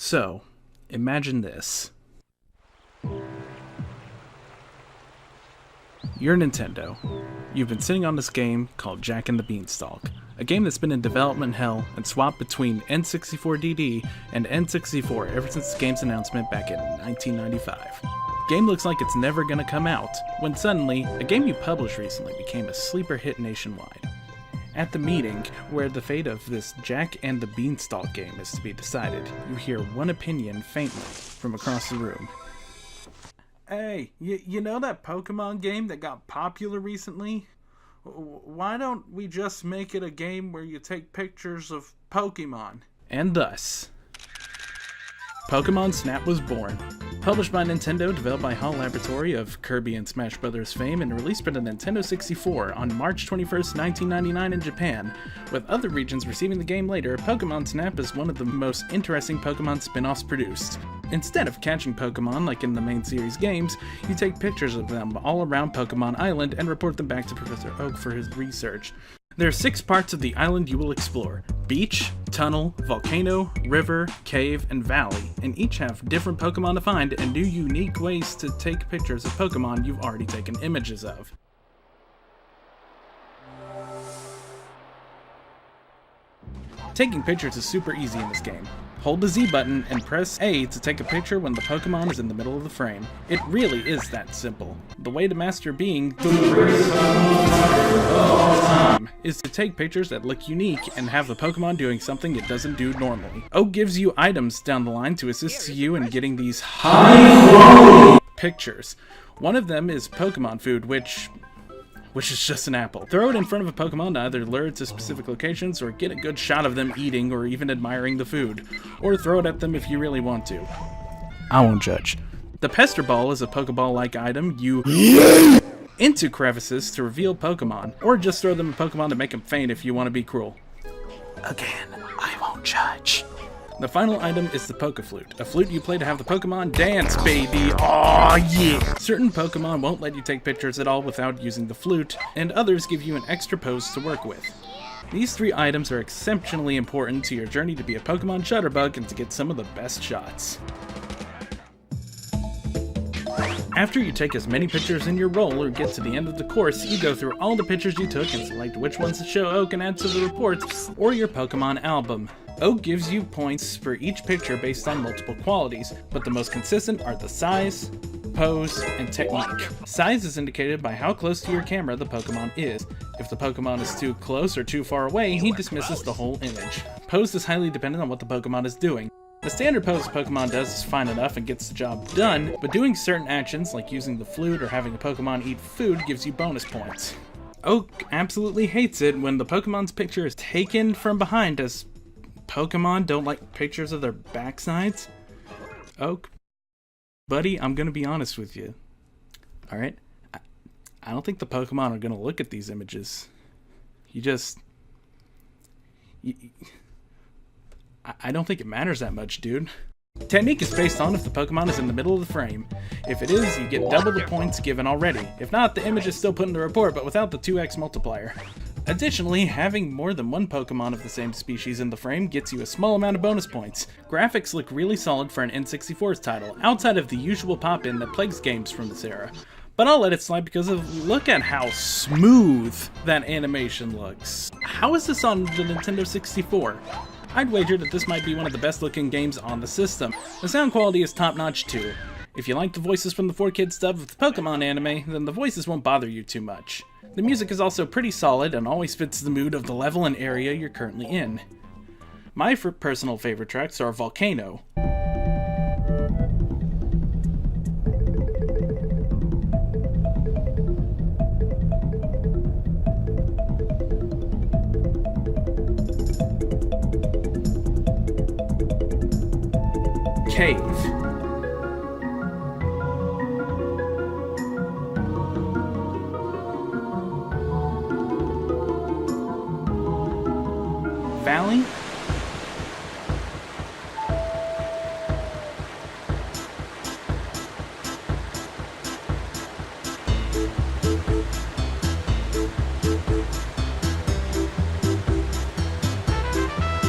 So, imagine this. You're Nintendo. You've been sitting on this game called Jack and the Beanstalk, a game that's been in development hell and swapped between N64DD and N64 ever since the game's announcement back in 1995. Game looks like it's never gonna come out, when suddenly, a game you published recently became a sleeper hit nationwide. At the meeting, where the fate of this Jack and the Beanstalk game is to be decided, you hear one opinion faintly from across the room. Hey, you know that Pokemon game that got popular recently? Why don't we just make it a game where you take pictures of Pokemon? And thus, Pokemon Snap was born. Published by Nintendo, developed by HAL Laboratory of Kirby and Smash Bros. Fame, and released for the Nintendo 64 on March 21st, 1999 in Japan. With other regions receiving the game later, Pokemon Snap is one of the most interesting Pokemon spin-offs produced. Instead of catching Pokemon like in the main series games, you take pictures of them all around Pokemon Island and report them back to Professor Oak for his research. There are 6 parts of the island you will explore: beach, tunnel, volcano, river, cave, and valley, and each have different Pokemon to find and new unique ways to take pictures of Pokemon you've already taken images of. Taking pictures is super easy in this game. Hold the Z button and press A to take a picture when the Pokemon is in the middle of the frame. It really is that simple. The way to master being the greatest of all time is to take pictures that look unique and have the Pokemon doing something it doesn't do normally. Oak gives you items down the line to assist you in getting these high-quality pictures. One of them is Pokemon food, which is just an apple. Throw it in front of a Pokemon to either lure it to specific locations or get a good shot of them eating or even admiring the food. Or throw it at them if you really want to. I won't judge. The Pester Ball is a Pokeball-like item you into crevices to reveal Pokemon, or just throw them a Pokemon to make them faint if you want to be cruel. Again, I won't judge. The final item is the Poke-Flute, a flute you play to have the Pokemon dance, baby! Aw, yeah! Certain Pokemon won't let you take pictures at all without using the flute, and others give you an extra pose to work with. These 3 items are exceptionally important to your journey to be a Pokemon Shutterbug and to get some of the best shots. After you take as many pictures in your roll or get to the end of the course, you go through all the pictures you took and select which ones to show Oak and add to the report, or your Pokemon album. Oak gives you points for each picture based on multiple qualities, but the most consistent are the size, pose, and technique. Size is indicated by how close to your camera the Pokemon is. If the Pokemon is too close or too far away, he dismisses the whole image. Pose is highly dependent on what the Pokemon is doing. The standard pose a Pokemon does is fine enough and gets the job done, but doing certain actions like using the flute or having a Pokemon eat food gives you bonus points. Oak absolutely hates it when the Pokemon's picture is taken from behind, as Pokemon don't like pictures of their backsides. Oak, buddy, I'm gonna be honest with you. Alright? I don't think the Pokemon are gonna look at these images. I don't think it matters that much, dude. Technique is based on if the Pokemon is in the middle of the frame. If it is, you get double the points given already. If not, the image is still put in the report, but without the 2x multiplier. Additionally, having more than one Pokemon of the same species in the frame gets you a small amount of bonus points. Graphics look really solid for an N64's title, outside of the usual pop-in that plagues games from this era. But I'll let it slide because look at how smooth that animation looks. How is this on the Nintendo 64? I'd wager that this might be one of the best looking games on the system. The sound quality is top notch too. If you like the voices from the 4Kids dub of the Pokemon anime, then the voices won't bother you too much. The music is also pretty solid and always fits the mood of the level and area you're currently in. My personal favorite tracks are Volcano, Cave, Valley,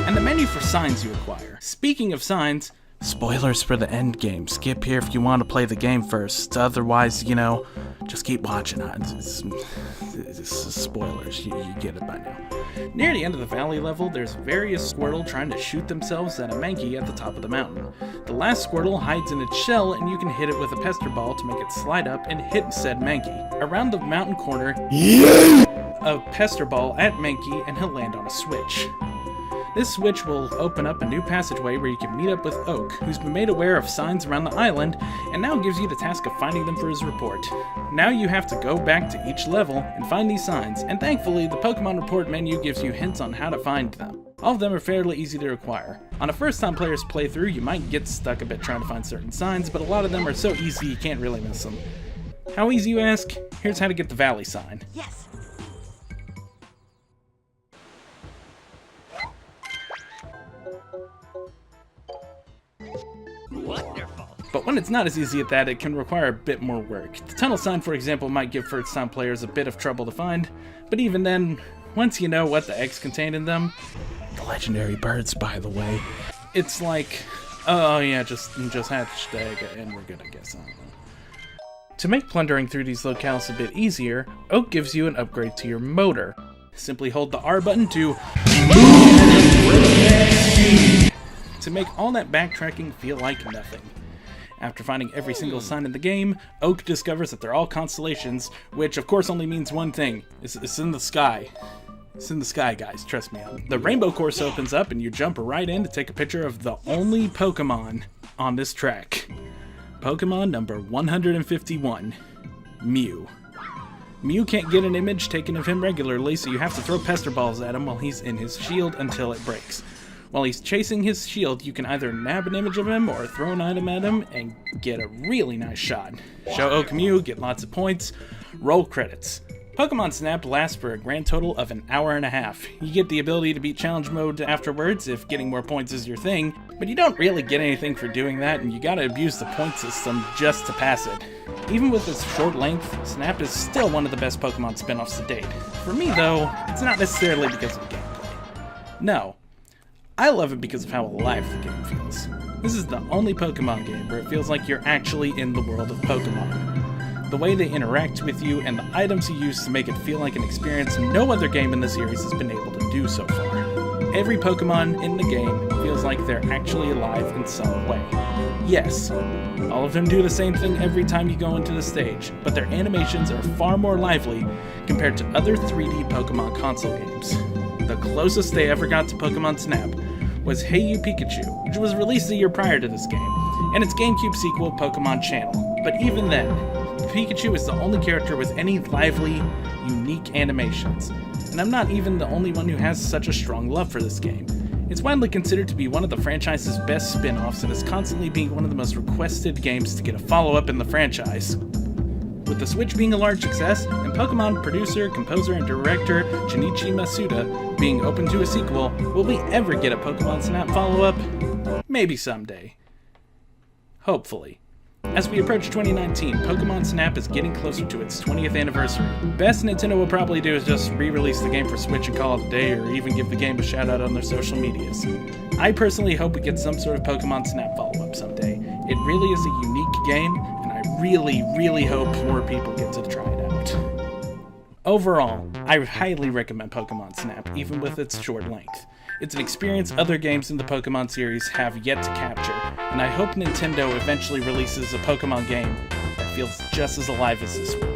and the menu for signs you acquire. Speaking of signs, Spoilers for the end game. Skip here if you want to play the game first. Otherwise, you know, just keep watching. It's spoilers. You get it by now. Near the end of the valley level, there's various Squirtle trying to shoot themselves at a Mankey at the top of the mountain. The last Squirtle hides in its shell, and you can hit it with a pester ball to make it slide up and hit said Mankey. Around the mountain corner, a pester ball at Mankey, and he'll land on a switch. This switch will open up a new passageway where you can meet up with Oak, who's been made aware of signs around the island, and now gives you the task of finding them for his report. Now you have to go back to each level and find these signs, and thankfully the Pokemon Report menu gives you hints on how to find them. All of them are fairly easy to acquire. On a first-time player's playthrough, you might get stuck a bit trying to find certain signs, but a lot of them are so easy you can't really miss them. How easy, you ask? Here's how to get the Valley sign. Yes. Wonderful. But when it's not as easy at that, it can require a bit more work. The tunnel sign, for example, might give first-time players a bit of trouble to find, but even then, once you know what the eggs contain in them, the legendary birds, by the way, it's like, oh yeah, just hatched egg, and we're good, I guess. I don't know. To make plundering through these locales a bit easier, Oak gives you an upgrade to your motor. Simply hold the R button to make all that backtracking feel like nothing. After finding every single sign in the game, Oak discovers that they're all constellations, which of course only means one thing. It's in the sky. It's in the sky, guys, trust me. The rainbow course opens up and you jump right in to take a picture of the only Pokemon on this track. Pokemon number 151, Mew. Mew can't get an image taken of him regularly, so you have to throw pester balls at him while he's in his shield until it breaks. While he's chasing his shield, you can either nab an image of him or throw an item at him and get a really nice shot. Show Oak Mew, get lots of points, roll credits. Pokemon Snap lasts for a grand total of an hour and a half. You get the ability to beat challenge mode afterwards if getting more points is your thing, but you don't really get anything for doing that, and you gotta abuse the point system just to pass it. Even with its short length, Snap is still one of the best Pokemon spin-offs to date. For me though, it's not necessarily because of gameplay. No. I love it because of how alive the game feels. This is the only Pokemon game where it feels like you're actually in the world of Pokemon. The way they interact with you and the items you use to make it feel like an experience no other game in the series has been able to do so far. Every Pokemon in the game feels like they're actually alive in some way. Yes, all of them do the same thing every time you go into the stage, but their animations are far more lively compared to other 3D Pokemon console games. The closest they ever got to Pokemon Snap was Hey You Pikachu, which was released a year prior to this game, and its GameCube sequel, Pokemon Channel. But even then, Pikachu is the only character with any lively, unique animations. And I'm not even the only one who has such a strong love for this game. It's widely considered to be one of the franchise's best spin-offs and is constantly being one of the most requested games to get a follow-up in the franchise. With the Switch being a large success, and Pokemon producer, composer, and director Junichi Masuda being open to a sequel, will we ever get a Pokemon Snap follow-up? Maybe someday. Hopefully. As we approach 2019, Pokemon Snap is getting closer to its 20th anniversary. Best Nintendo will probably do is just re-release the game for Switch and call it a day, or even give the game a shout-out on their social medias. I personally hope we get some sort of Pokemon Snap follow-up someday. It really is a unique game, and I really hope more people get to try it out. Overall, I highly recommend Pokemon Snap, even with its short length. It's an experience other games in the Pokemon series have yet to capture, and I hope Nintendo eventually releases a Pokemon game that feels just as alive as this one.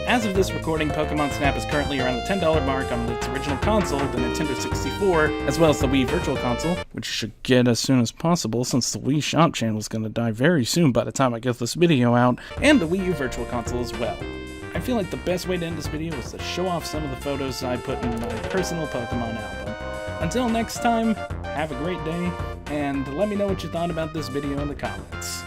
As of this recording, Pokemon Snap is currently around the $10 mark on its original console, the Nintendo 64, as well as the Wii Virtual Console, which you should get as soon as possible since the Wii Shop channel is going to die very soon by the time I get this video out, and the Wii U Virtual Console as well. I feel like the best way to end this video is to show off some of the photos I put in my personal Pokemon album. Until next time, have a great day, and let me know what you thought about this video in the comments.